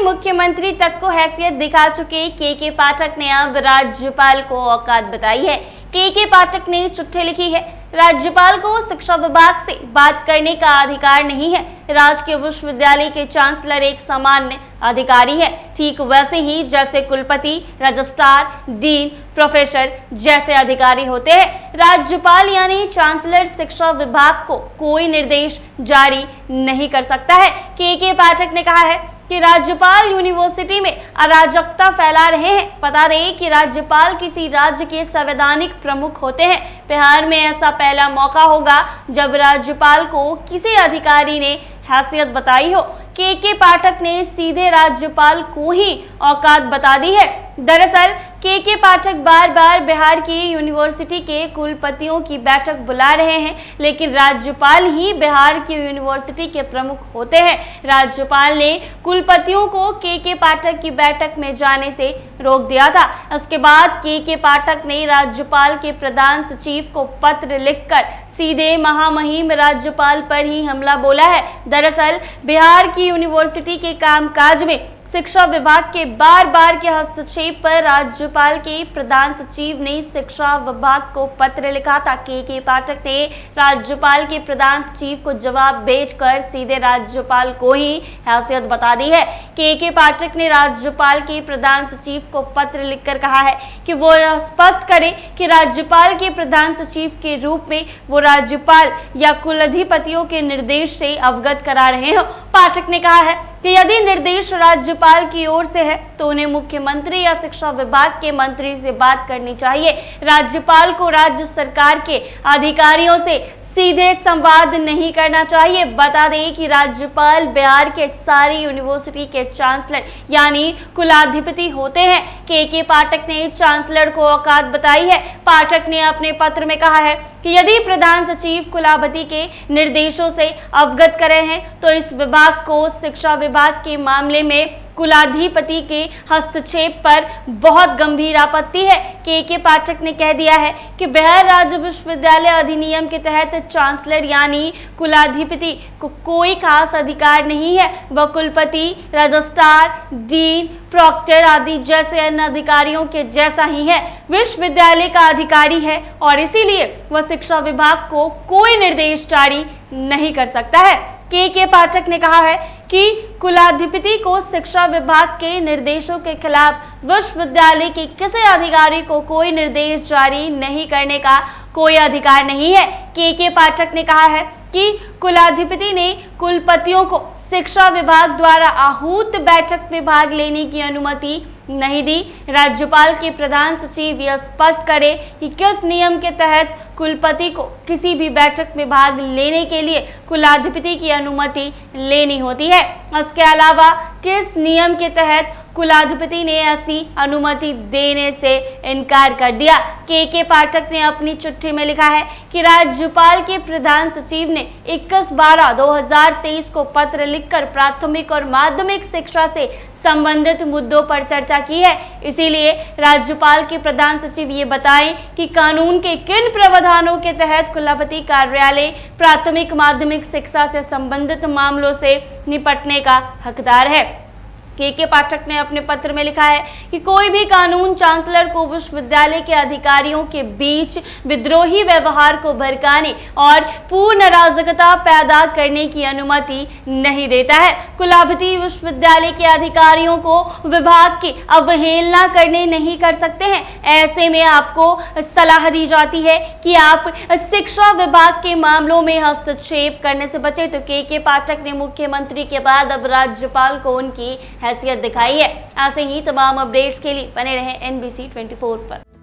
मुख्यमंत्री तक को हैसियत दिखा चुके के पाठक ने अब राज्यपाल को औकात बताई है। के पाठक ने चिट्ठी लिखी है, राज्यपाल को शिक्षा विभाग से बात करने का अधिकार नहीं है। राजकीय विश्वविद्यालय के चांसलर एक सामान्य अधिकारी है, ठीक वैसे ही जैसे कुलपति, रजिस्ट्रार, डीन, प्रोफेसर जैसे अधिकारी होते हैं। राज्यपाल यानी चांसलर शिक्षा विभाग को कोई निर्देश जारी नहीं कर सकता है। के पाठक ने कहा है कि राज्यपाल यूनिवर्सिटी में अराजकता फैला रहे हैं। बता दें कि राज्यपाल किसी राज्य के संवैधानिक प्रमुख होते हैं। बिहार में ऐसा पहला मौका होगा जब राज्यपाल को किसी अधिकारी ने हैसियत बताई हो। के पाठक ने सीधे राज्यपाल को ही औकात बता दी है। दरअसल के पाठक बार बार बिहार की यूनिवर्सिटी के कुलपतियों की बैठक बुला रहे हैं, लेकिन राज्यपाल ही बिहार की यूनिवर्सिटी के प्रमुख होते हैं। राज्यपाल ने कुलपतियों को के पाठक की बैठक में जाने से रोक दिया था। इसके बाद के पाठक ने राज्यपाल के प्रधान सचिव को पत्र लिखकर सीधे महामहिम राज्यपाल पर ही हमला बोला है। दरअसल बिहार की यूनिवर्सिटी के कामकाज में शिक्षा विभाग के बार बार के हस्तक्षेप पर राज्यपाल के प्रधान सचिव ने शिक्षा विभाग को पत्र लिखा था। के पाठक ने राज्यपाल के प्रधान सचिव को जवाब भेजकर सीधे राज्यपाल को ही हैसियत बता दी है। के पाठक ने राज्यपाल के प्रधान सचिव को पत्र लिखकर कहा है कि वो स्पष्ट करे कि राज्यपाल के प्रधान सचिव के रूप में वो राज्यपाल या कुलाधिपतियों के निर्देश से अवगत करा रहे हो। पाठक ने कहा है कि यदि निर्देश राज्यपाल की ओर से है तो उन्हें मुख्यमंत्री या शिक्षा विभाग के मंत्री से बात करनी चाहिए। राज्यपाल को राज्य सरकार के अधिकारियों से सीधे संवाद नहीं करना चाहिए। बता दें कि राज्यपाल बिहार के सारी यूनिवर्सिटी के चांसलर यानी कुलाधिपति होते हैं। के पाठक ने चांसलर को औकात बताई है। पाठक ने अपने पत्र में कहा है कि यदि प्रधान सचिव कुलाधिपति के निर्देशों से अवगत करे हैं तो इस विभाग को शिक्षा विभाग के मामले में कुलाधिपति के हस्तक्षेप पर बहुत गंभीर आपत्ति है। के पाठक ने कह दिया है कि बिहार राज्य विश्वविद्यालय अधिनियम के तहत चांसलर यानी कुलाधिपति को कोई खास अधिकार नहीं है। वह कुलपति, रजिस्ट्रार, डीन, प्रॉक्टर आदि जैसे अन्य अधिकारियों के जैसा ही है, विश्वविद्यालय का अधिकारी है और इसीलिए वह शिक्षा विभाग को कोई निर्देश जारी नहीं कर सकता है। के पाठक ने कहा है कि कुलाधिपति को शिक्षा विभाग के निर्देशों के खिलाफ विश्वविद्यालय के किसी अधिकारी को कोई निर्देश जारी नहीं करने का कोई अधिकार नहीं है। के पाठक ने कहा है कि कुलाधिपति ने कुलपतियों को शिक्षा विभाग द्वारा आहूत बैठक में भाग लेने की अनुमति नहीं दी। राज्यपाल के प्रधान सचिव यह स्पष्ट करे कि किस नियम के तहत कुलपति को किसी भी बैठक में भाग लेने के लिए कुलाधिपति की अनुमति लेनी होती है। इसके अलावा किस नियम के तहत कुलाधिपति ने ऐसी अनुमति देने से इनकार कर दिया। के पाठक ने अपनी चिट्ठी में लिखा है कि राज्यपाल के प्रधान सचिव ने 21/12/2023 को पत्र लिखकर प्राथमिक और माध्यमिक शिक्षा से संबंधित मुद्दों पर चर्चा की है। इसीलिए राज्यपाल के प्रधान सचिव ये बताएं कि कानून के किन प्रावधानों के तहत कुलाधिपति कार्यालय प्राथमिक माध्यमिक शिक्षा से संबंधित मामलों से निपटने का हकदार है। के पाठक ने अपने पत्र में लिखा है कि कोई भी कानून चांसलर को विश्वविद्यालय के अधिकारियों के बीच विद्रोही व्यवहार को भड़काने और पूर्ण अराजकता पैदा करने की अनुमति नहीं देता है। कुलाधिपति विश्वविद्यालय के अधिकारियों को विभाग की अवहेलना करने नहीं कर सकते हैं। ऐसे में आपको सलाह दी जाती है कि आप शिक्षा विभाग के मामलों में हस्तक्षेप करने से बचे। तो के पाठक ने मुख्यमंत्री के बाद अब राज्यपाल को उनकी हैसियत दिखाई है। ऐसे ही तमाम अपडेट्स के लिए बने रहें NBC 24 पर।